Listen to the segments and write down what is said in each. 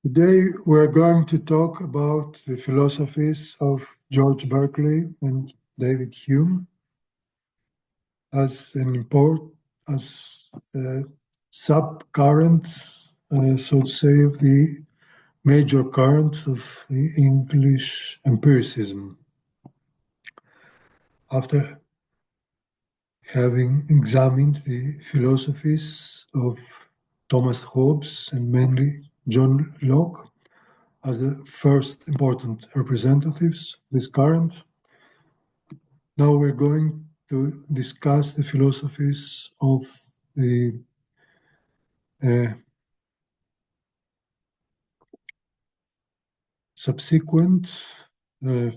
Today we're going to talk about the philosophies of George Berkeley and David Hume as sub-currents, so to say, of the major current of the English empiricism. After having examined the philosophies of Thomas Hobbes and mainly John Locke as the first important representatives of this current, now we're going to discuss the philosophies of the subsequent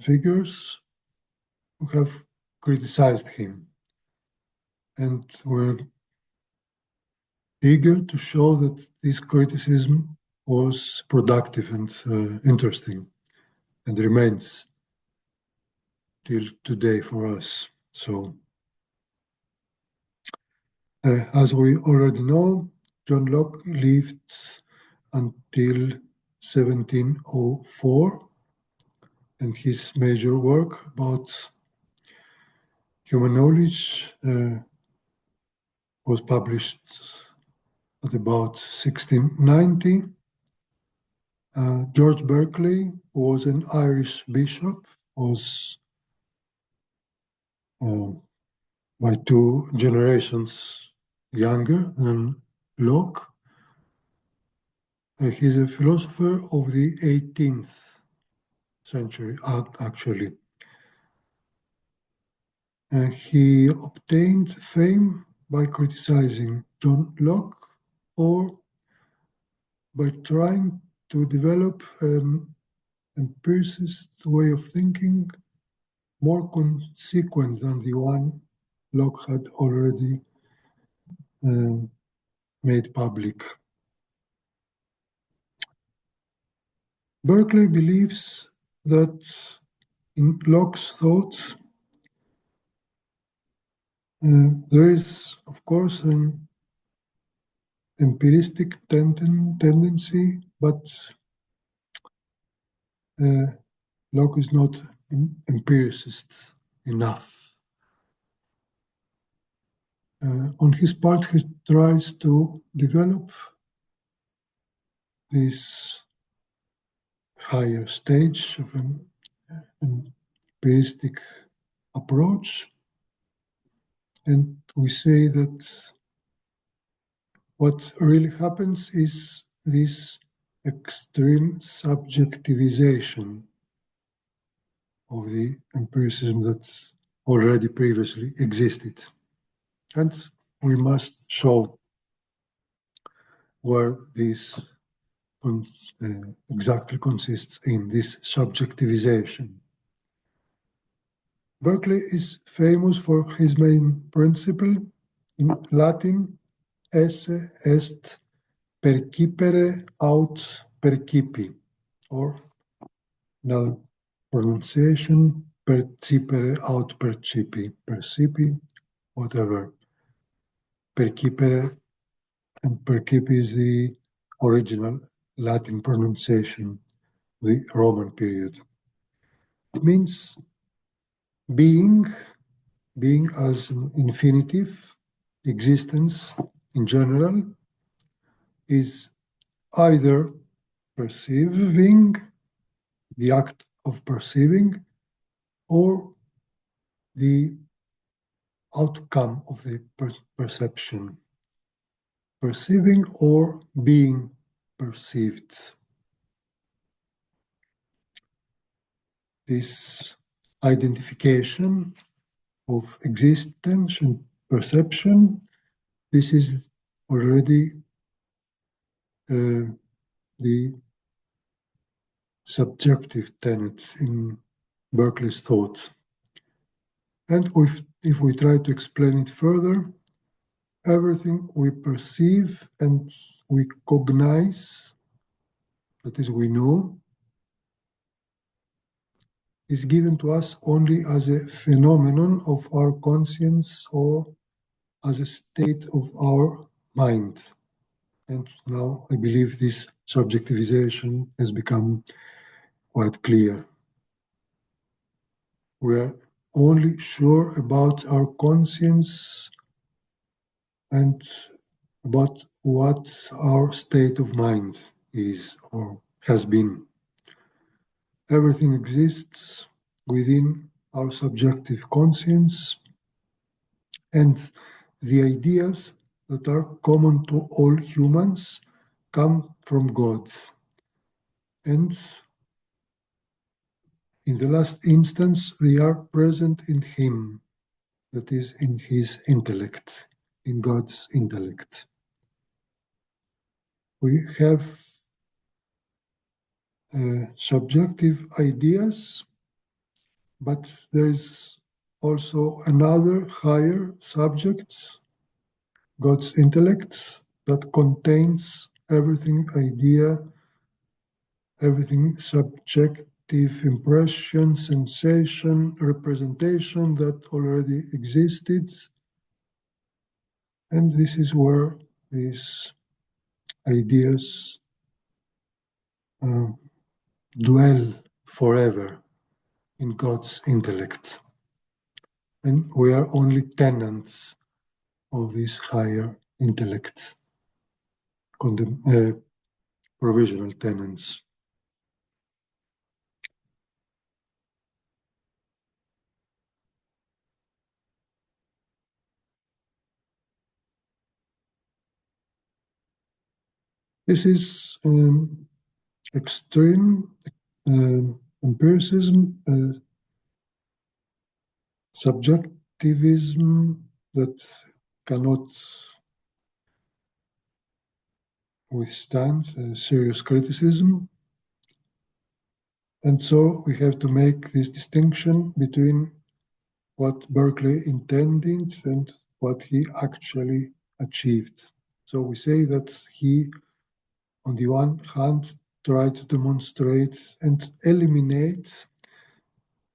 figures who have criticized him. And we're eager to show that this criticism was productive and interesting and remains till today for us. So, as we already know, John Locke lived until 1704, and his major work about human knowledge was published at about 1690. George Berkeley was an Irish bishop, was by 2 generations younger than Locke. He's a philosopher of the 18th century, actually. He obtained fame by criticizing John Locke or by trying to develop an empiricist way of thinking more consequent than the one Locke had already made public. Berkeley believes that in Locke's thoughts there is, of course, an empiristic tendency, but Locke is not empiricist enough. On his part, he tries to develop this higher stage of an empiristic approach, and we say that what really happens is this extreme subjectivization of the empiricism that already previously existed. And we must show where this exactly consists in, this subjectivization. Berkeley is famous for his main principle in Latin, esse est percipere aut percipi, or another pronunciation, percipere aut percipi, percipi, whatever. Percipere and percipi is the original Latin pronunciation, the Roman period. It means being as an infinitive, existence in general, is either perceiving, the act of perceiving, or the outcome of the perception, perceiving or being perceived. This identification of existence and perception, this is already the subjective tenet in Berkeley's thought. And if we try to explain it further, everything we perceive and we cognize, that is, we know, is given to us only as a phenomenon of our conscience or as a state of our mind. And now I believe this subjectivization has become quite clear. We are only sure about our conscience and about what our state of mind is or has been. Everything exists within our subjective conscience, and the ideas that are common to all humans come from God. And in the last instance, they are present in Him, that is, in His intellect, in God's intellect. We have subjective ideas, but there is also another higher subject, God's intellect, that contains everything idea, everything subjective impression, sensation, representation that already existed. And this is where these ideas dwell forever in God's intellect. And we are only tenants of this higher intellect, provisional tenants. This is extreme empiricism, subjectivism that cannot withstand serious criticism. And so we have to make this distinction between what Berkeley intended and what he actually achieved. So we say that he, on the one hand, tried to demonstrate and eliminate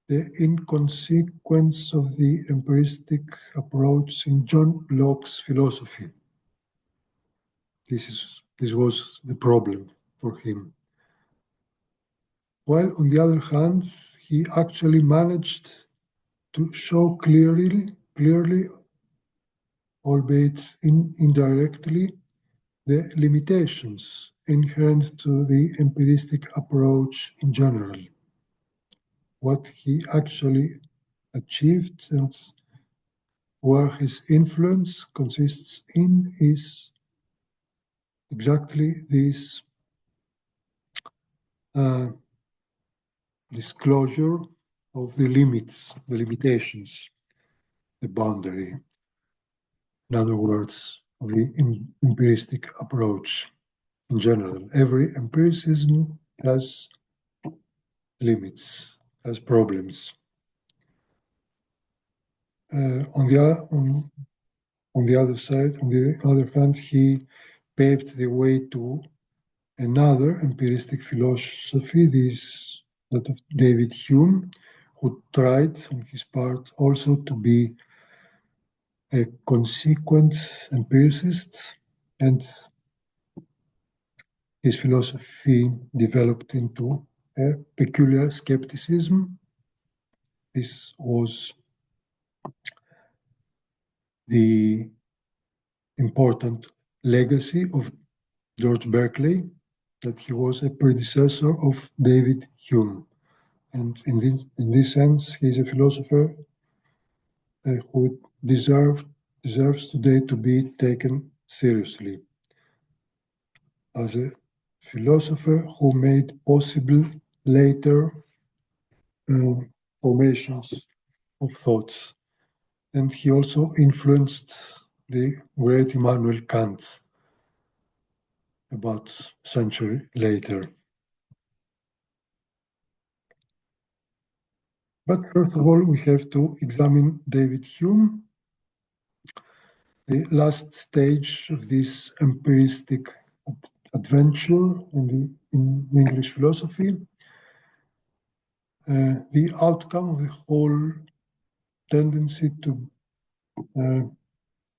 the inconsequence of the empiristic approach in John Locke's philosophy. This was the problem for him. While on the other hand, he actually managed to show clearly, albeit indirectly, the limitations inherent to the empiristic approach in general. What he actually achieved and where his influence consists in is exactly this disclosure of the limits, the limitations, the boundary. In other words, of the empiristic approach in general. Every empiricism has limits, has problems. On the other side, on the other hand, he paved the way to another empiristic philosophy, that of David Hume, who tried on his part also to be a consequent empiricist, and his philosophy developed into a peculiar skepticism. This was the important legacy of George Berkeley, that he was a predecessor of David Hume. And in this sense, he is a philosopher who deserves today to be taken seriously as a philosopher who made possible later formations of thoughts. And he also influenced the great Immanuel Kant about a century later. But first of all, we have to examine David Hume, the last stage of this empiristic adventure in English philosophy, the outcome of the whole tendency to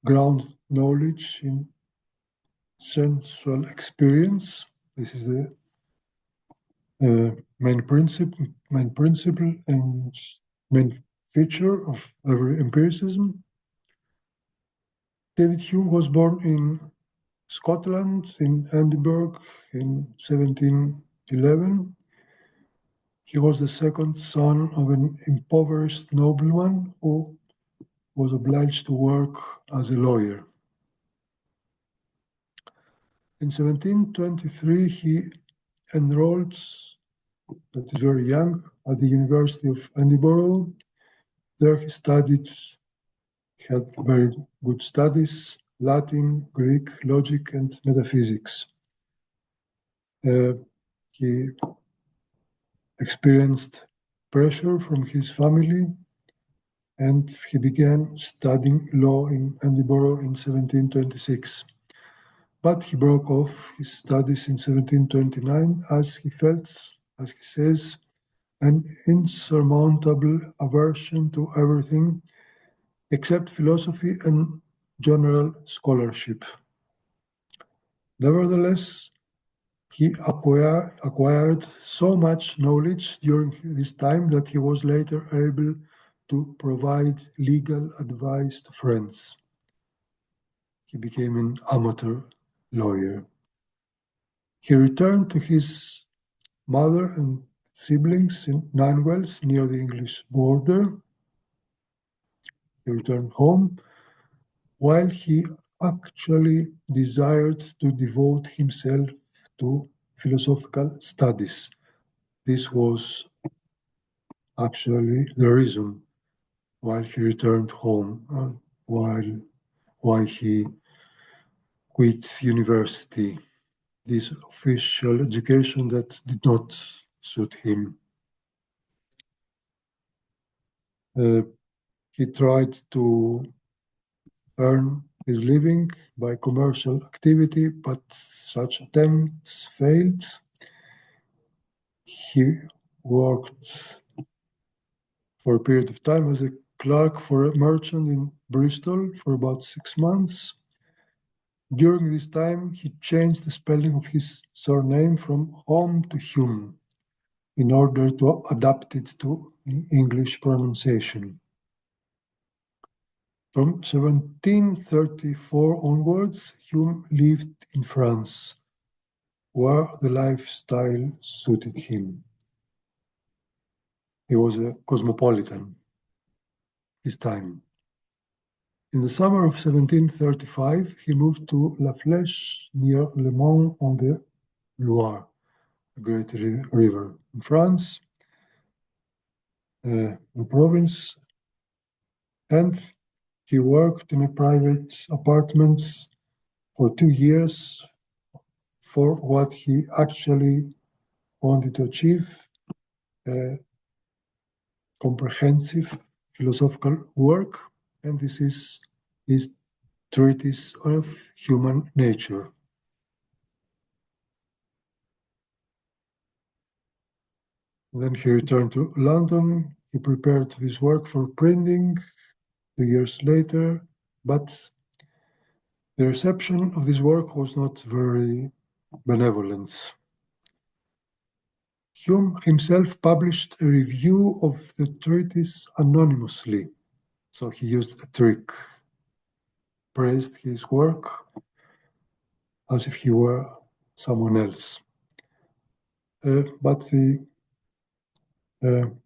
ground knowledge in sensual experience. This is the main principle and main feature of every empiricism. David Hume was born in Scotland, in Edinburgh, in 1711. He was the second son of an impoverished nobleman who was obliged to work as a lawyer. In 1723, he enrolled, that is very young, at the University of Edinburgh. There he studied, he had very good studies, Latin, Greek, logic, and metaphysics. He experienced pressure from his family, and he began studying law in Edinburgh in 1726. But he broke off his studies in 1729 as he felt, as he says, an insurmountable aversion to everything except philosophy and general scholarship. Nevertheless, he acquired so much knowledge during this time that he was later able to provide legal advice to friends. He became an amateur lawyer. He returned to his mother and siblings in Ninewells near the English border. He returned home while he actually desired to devote himself to philosophical studies. This was actually the reason why he returned home, why he quit university, this official education that did not suit him. He tried to earn his living by commercial activity, but such attempts failed. He worked for a period of time as a clerk for a merchant in Bristol for about 6 months. During this time, he changed the spelling of his surname from Home to Hume in order to adapt it to the English pronunciation. From 1734 onwards, Hume lived in France, where the lifestyle suited him. He was a cosmopolitan his time. In the summer of 1735, he moved to La Flèche near Le Mans on the Loire, a great river in France, the province, and he worked in a private apartment for 2 years for what he actually wanted to achieve, a comprehensive philosophical work, and this is his treatise of human nature. Then he returned to London. He prepared this work for printing 2 years later, but the reception of this work was not very benevolent. Hume himself published a review of the treatise anonymously, so he used a trick, praised his work as if he were someone else. But the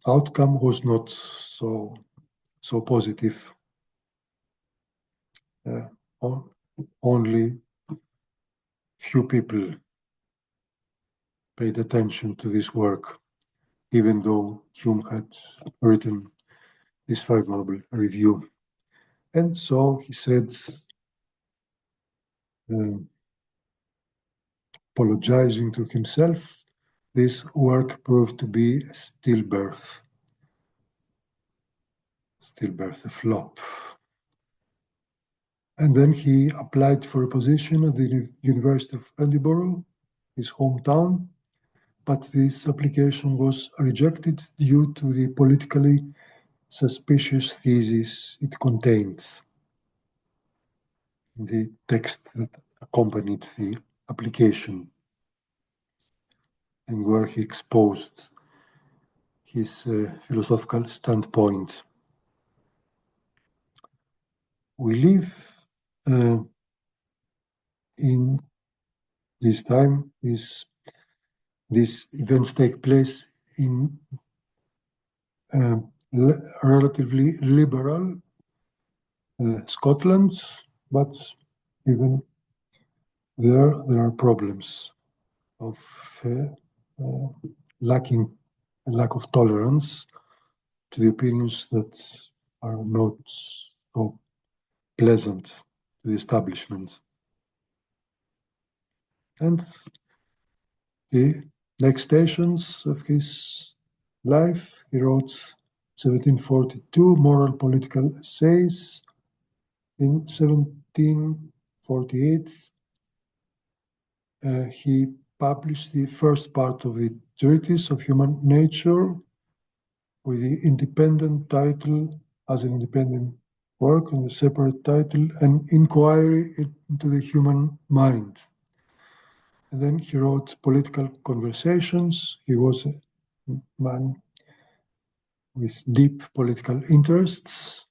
outcome was not so positive. Only few people paid attention to this work, even though Hume had written this favorable review. And so he said, apologizing to himself, this work proved to be a stillbirth, a flop. And then he applied for a position at the University of Edinburgh, his hometown, but this application was rejected due to the politically suspicious thesis it contained. The text that accompanied the application, and where he exposed his philosophical standpoint. We live in this time. These events take place in relatively liberal Scotland, but even there are problems of lack of tolerance to the opinions that are not so pleasant to the establishment. And the next stations of his life, he wrote 1742 Moral Political Essays. In 1748, he published the first part of the Treatise of Human Nature with the independent title, as an independent work, and a separate title, An Inquiry into the Human Mind. And then he wrote Political Conversations. He was a man with deep political interests,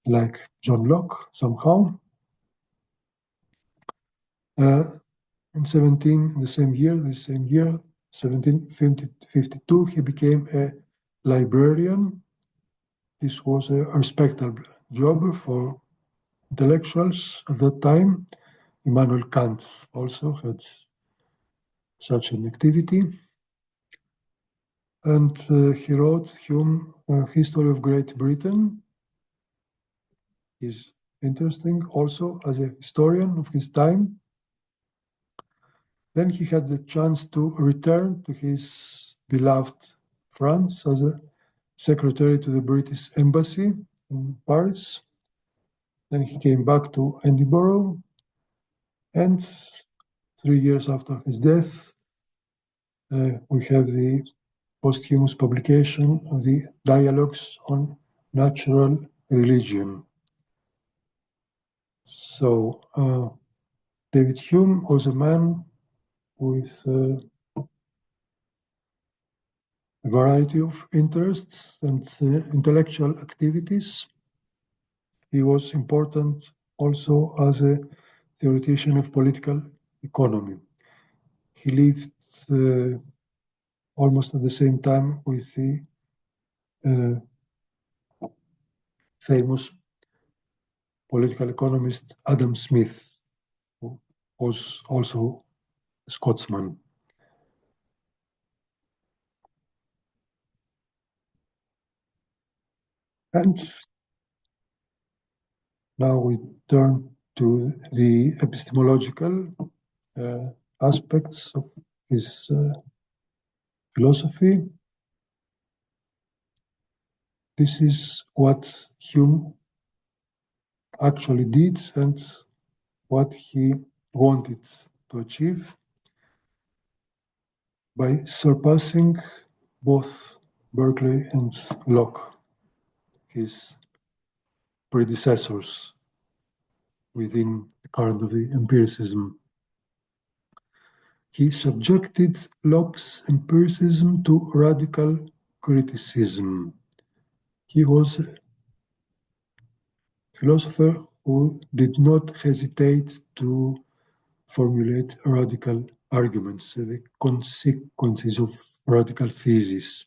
like John Locke, somehow. In the same year, 1752, he became a librarian. This was a respectable job for intellectuals at that time. Immanuel Kant also had such an activity. And he wrote Hume, History of Great Britain. He's interesting also as a historian of his time. Then he had the chance to return to his beloved France as a secretary to the British Embassy in Paris. Then he came back to Edinburgh, and 3 years after his death, we have the posthumous publication of the Dialogues on Natural Religion. So David Hume was a man with a variety of interests and intellectual activities. He was important also as a theoretician of political economy. He lived almost at the same time with the famous political economist Adam Smith, who was also a Scotsman. And now we turn to the epistemological aspects of his philosophy. This is what Hume actually did and what he wanted to achieve by surpassing both Berkeley and Locke, his predecessors within the current of the empiricism. He subjected Locke's empiricism to radical criticism. He was a philosopher who did not hesitate to formulate radical arguments, the consequences of radical theses.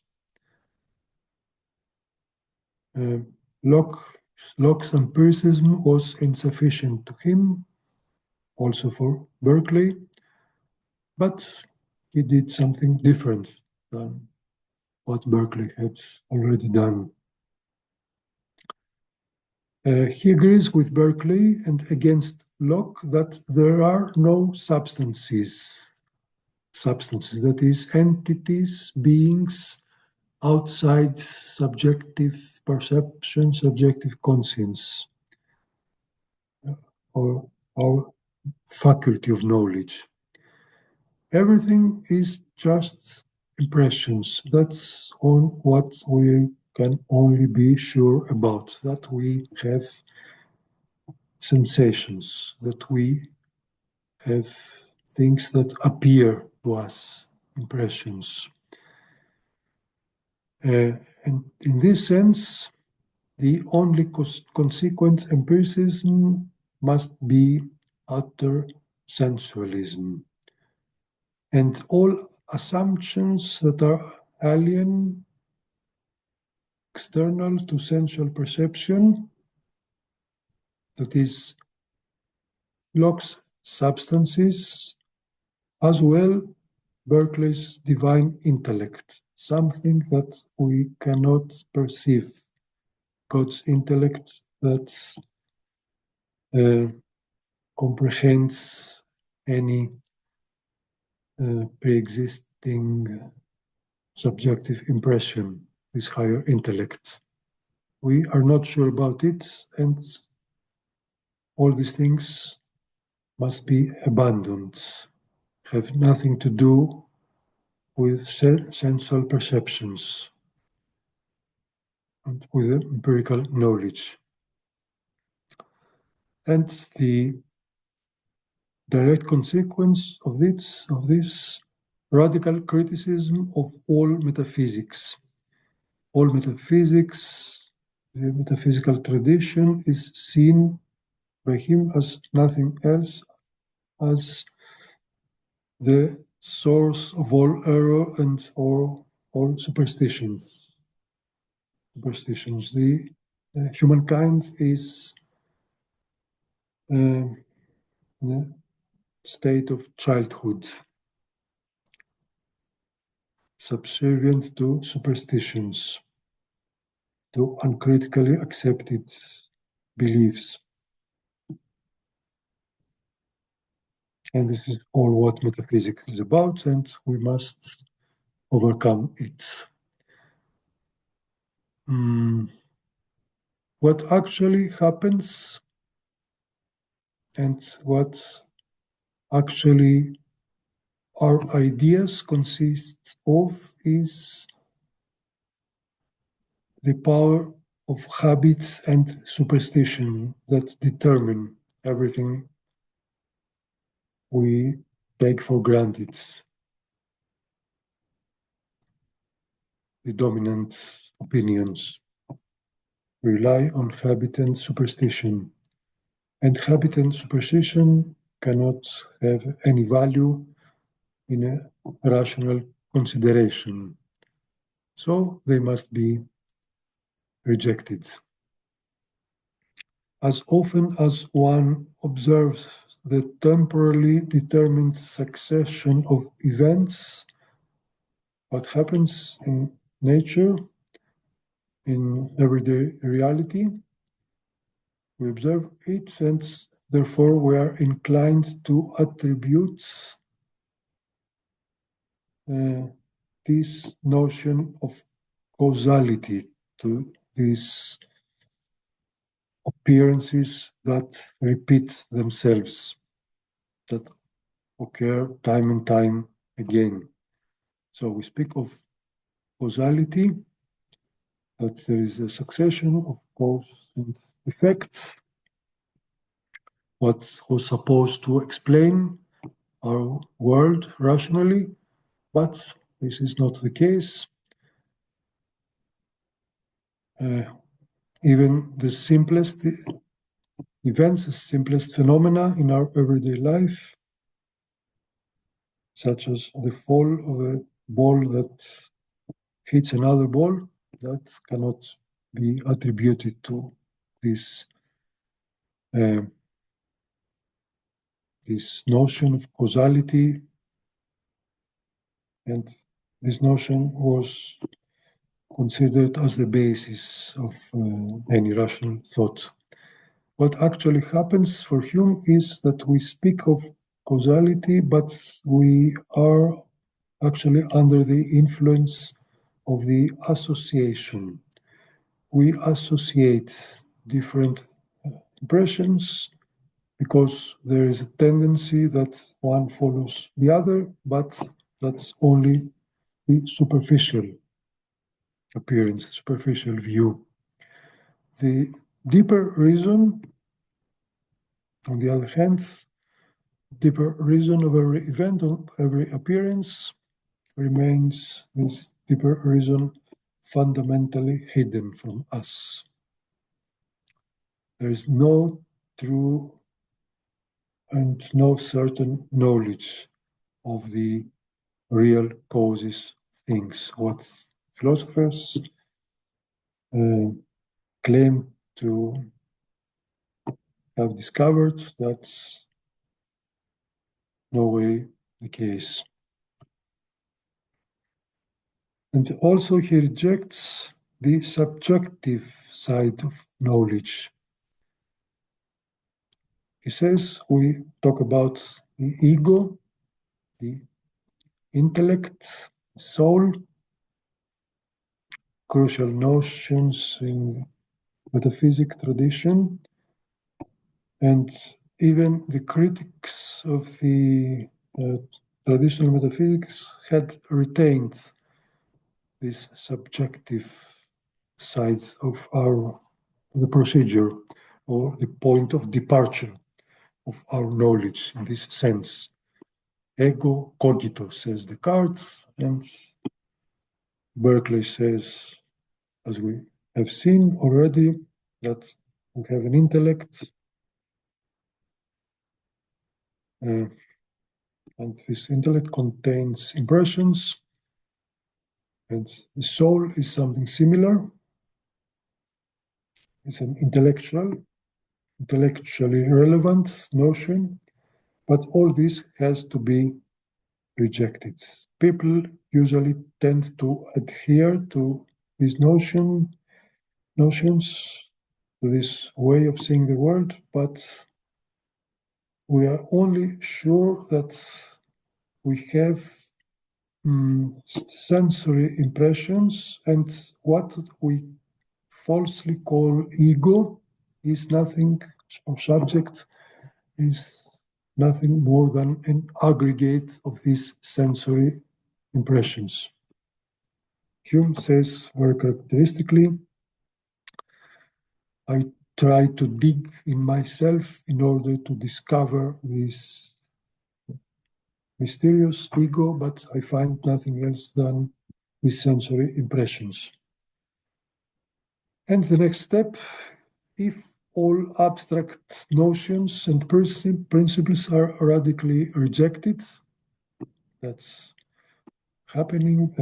Locke's empiricism was insufficient to him, also for Berkeley, but he did something different than what Berkeley had already done. He agrees with Berkeley and against Locke that there are no substances, that is, entities, beings outside subjective perception, subjective conscience, or our faculty of knowledge. Everything is just impressions. That's on what we can only be sure about, that we have sensations, that we have things that appear to us, impressions. And in this sense, the only consequent empiricism must be utter sensualism. And all assumptions that are alien, external to sensual perception, that is, Locke's substances, as well Berkeley's divine intellect, something that we cannot perceive, God's intellect that comprehends any pre-existing subjective impression, this higher intellect. We are not sure about it, and all these things must be abandoned, have nothing to do with sensual perceptions and with empirical knowledge. And the direct consequence of this radical criticism of all metaphysics. All metaphysics, the metaphysical tradition is seen by him as nothing else as the source of all error and all superstitions. The humankind is in a state of childhood, subservient to superstitions, to uncritically accepted beliefs. And this is all what metaphysics is about, and we must overcome it. What actually happens and what actually our ideas consist of is the power of habit and superstition that determine everything we take for granted. The dominant opinions rely on habit and superstition. And habit and superstition cannot have any value in a rational consideration. So they must be rejected. As often as one observes the temporally determined succession of events, what happens in nature, in everyday reality, we observe it, and therefore we are inclined to attribute this notion of causality to these appearances that repeat themselves, that occur time and time again. So we speak of causality, that there is a succession of cause and effect, what was supposed to explain our world rationally, but this is not the case. Even the simplest events, the simplest phenomena in our everyday life, such as the fall of a ball that hits another ball, that cannot be attributed to this this notion of causality, and this notion was considered as the basis of any rational thought. What actually happens for Hume is that we speak of causality, but we are actually under the influence of the association. We associate different impressions because there is a tendency that one follows the other, but that's only the superficial appearance, superficial view. The deeper reason on the other hand, deeper reason of every event, of every appearance, remains this deeper reason fundamentally hidden from us. There is no true and no certain knowledge of the real causes of things. What philosophers claim to have discovered, that's no way the case. And also he rejects the subjective side of knowledge. He says we talk about the ego, the intellect, soul, crucial notions in metaphysic tradition, and even the critics of the traditional metaphysics had retained this subjective side of the procedure or the point of departure of our knowledge in this sense. Ego cogito, says Descartes, and Berkeley says, as we have seen already, that we have an intellect, and this intellect contains impressions, and the soul is something similar. It's an intellectually relevant notion, but all this has to be rejected. People usually tend to adhere to these notions, to this way of seeing the world, but we are only sure that we have sensory impressions, and what we falsely call ego is nothing, or subject is nothing more than an aggregate of these sensory impressions. Hume says very characteristically, I try to dig in myself in order to discover this mysterious ego, but I find nothing else than these sensory impressions. And the next step, if all abstract notions and principles are radically rejected, that is happening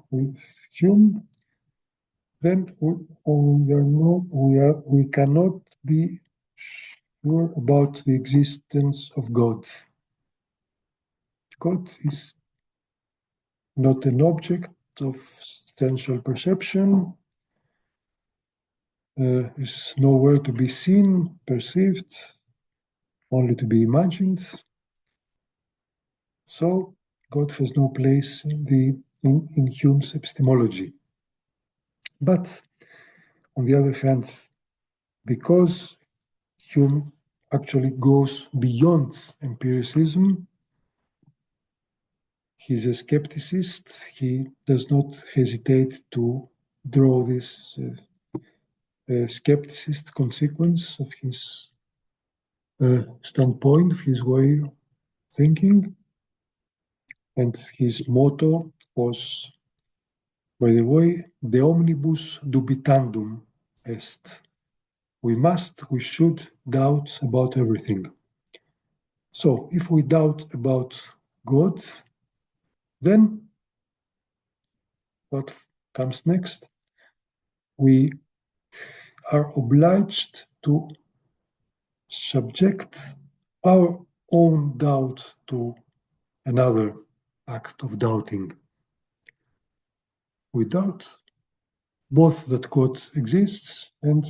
with Hume, then we cannot be sure about the existence of God. God is not an object of sensual perception, is nowhere to be seen, perceived, only to be imagined. So God has no place in Hume's epistemology. But on the other hand, because Hume actually goes beyond empiricism, he's a skepticist, he does not hesitate to draw this skepticist consequence of his standpoint, of his way of thinking. And his motto was, by the way, de omnibus dubitandum est. We should doubt about everything. So if we doubt about God, then what comes next? We are obliged to subject our own doubt to another act of doubting. We doubt both that God exists and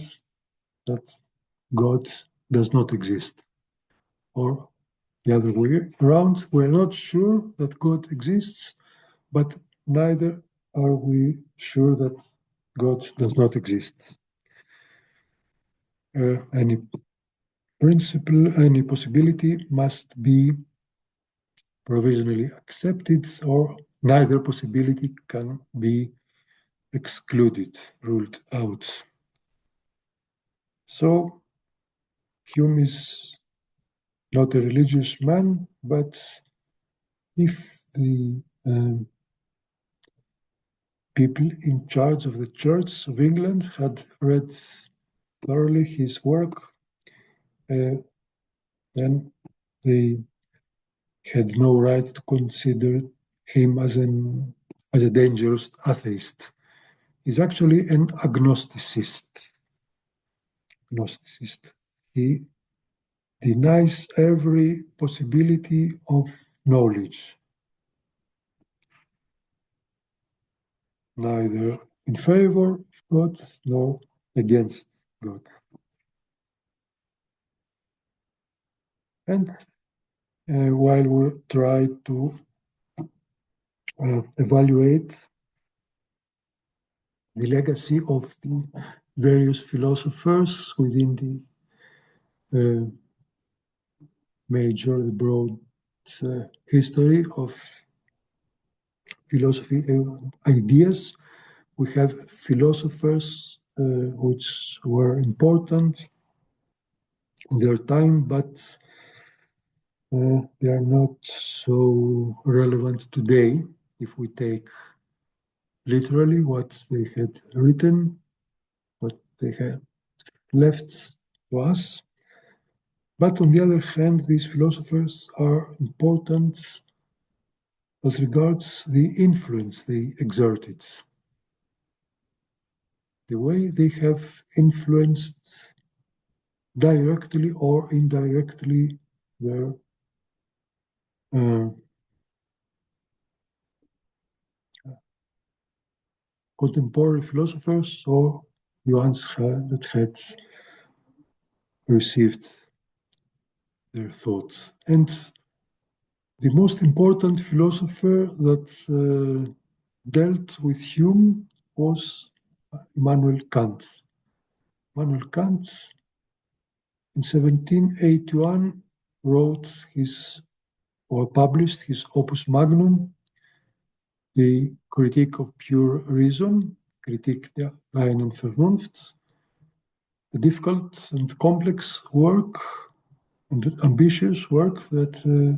that God does not exist. Or the other way around, we're not sure that God exists, but neither are we sure that God does not exist. Any principle, any possibility must be provisionally accepted, or neither possibility can be excluded, ruled out. So Hume is not a religious man, but if the people in charge of the Church of England had read thoroughly his work, then they had no right to consider him as a dangerous atheist. He's actually an agnosticist. He denies every possibility of knowledge, neither in favor of God nor against God. And while we try to evaluate the legacy of the various philosophers within the the broad history of philosophy ideas, we have philosophers which were important in their time, but they are not so relevant today if we take literally what they had written, what they had left to us. But on the other hand, these philosophers are important as regards the influence they exerted, the way they have influenced directly or indirectly their contemporary philosophers or the ones that had received their thoughts. And the most important philosopher that dealt with Hume was Immanuel Kant. Immanuel Kant, in 1781, wrote published his opus magnum, the Critique of Pure Reason, Kritik der reinen Vernunft, a difficult and complex work and ambitious work that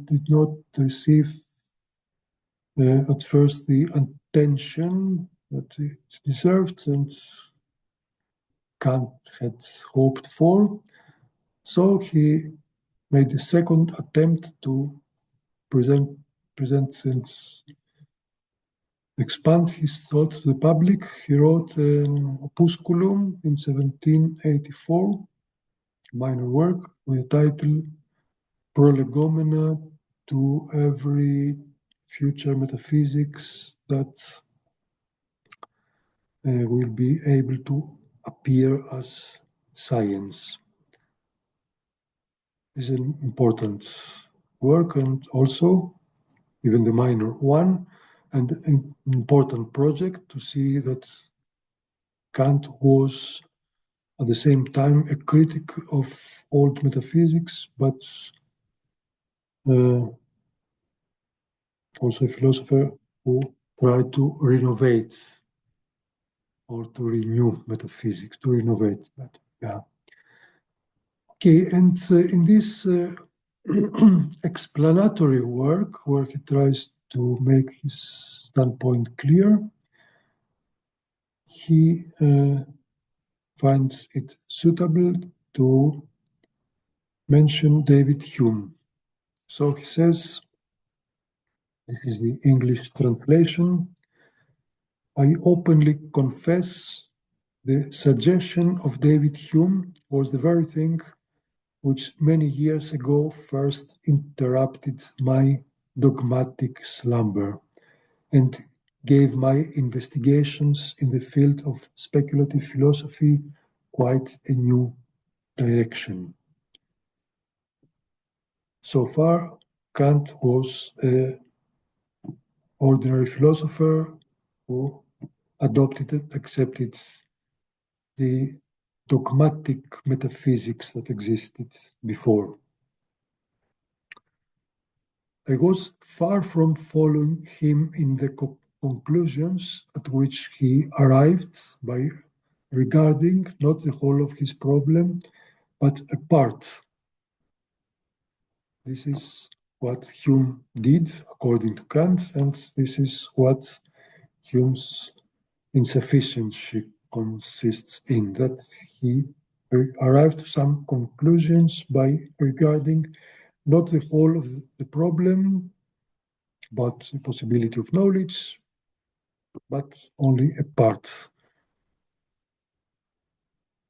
did not receive at first the attention that it deserved and Kant had hoped for. So he made a second attempt to present and expand his thought to the public. He wrote an opusculum in 1784, minor work with the title Prolegomena to Every Future Metaphysics that will be able to appear as science. Is an important work and also even the minor one, and an important project to see that Kant was at the same time a critic of old metaphysics, but also a philosopher who tried to renovate or to renew metaphysics, to renovate. But, yeah. Okay, and in this explanatory work, where he tries to make his standpoint clear, he finds it suitable to mention David Hume. So he says, this is the English translation, I openly confess the suggestion of David Hume was the very thing which many years ago first interrupted my dogmatic slumber and gave my investigations in the field of speculative philosophy quite a new direction. So far, Kant was an ordinary philosopher who accepted the dogmatic metaphysics that existed before. I was far from following him in the conclusions at which he arrived by regarding not the whole of his problem, but a part this is what Hume did according to Kant, and this is what Hume's insufficiency consists in, that he arrived to some conclusions by regarding not the whole of the problem, but the possibility of knowledge, but only a part.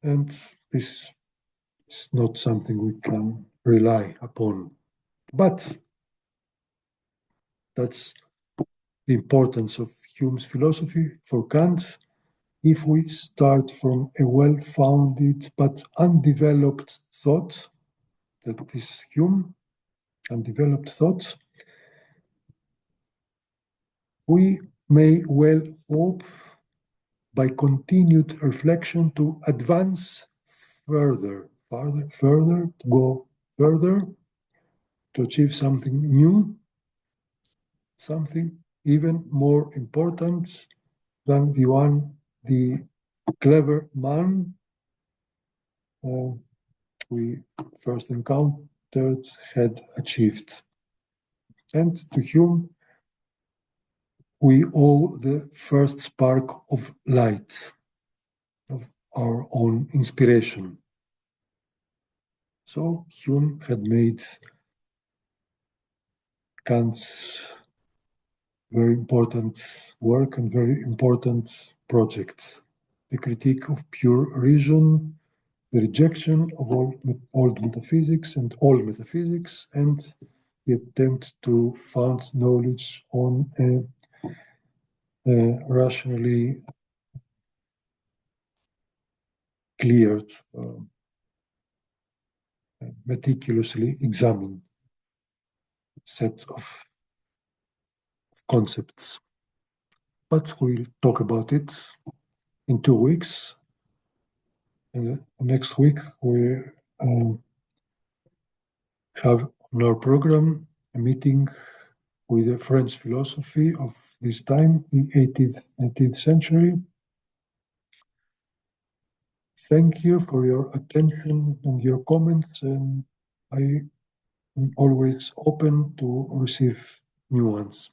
And this is not something we can rely upon. But that's the importance of Hume's philosophy for Kant. If we start from a well-founded but undeveloped thought, that is Hume, undeveloped thought, we may well hope by continued reflection to advance further, to go further, to achieve something new, something even more important than the one the clever man we first encountered had achieved. And to Hume, we owe the first spark of light, of our own inspiration. So Hume had made Kant's very important work and very important project, the critique of pure reason, the rejection of old metaphysics and all metaphysics, and the attempt to found knowledge on a rationally cleared, meticulously examined set of concepts. But we'll talk about it in 2 weeks. And next week we have on our program a meeting with the French philosophy of this time, the 18th century. Thank you for your attention and your comments, and I am always open to receive new ones.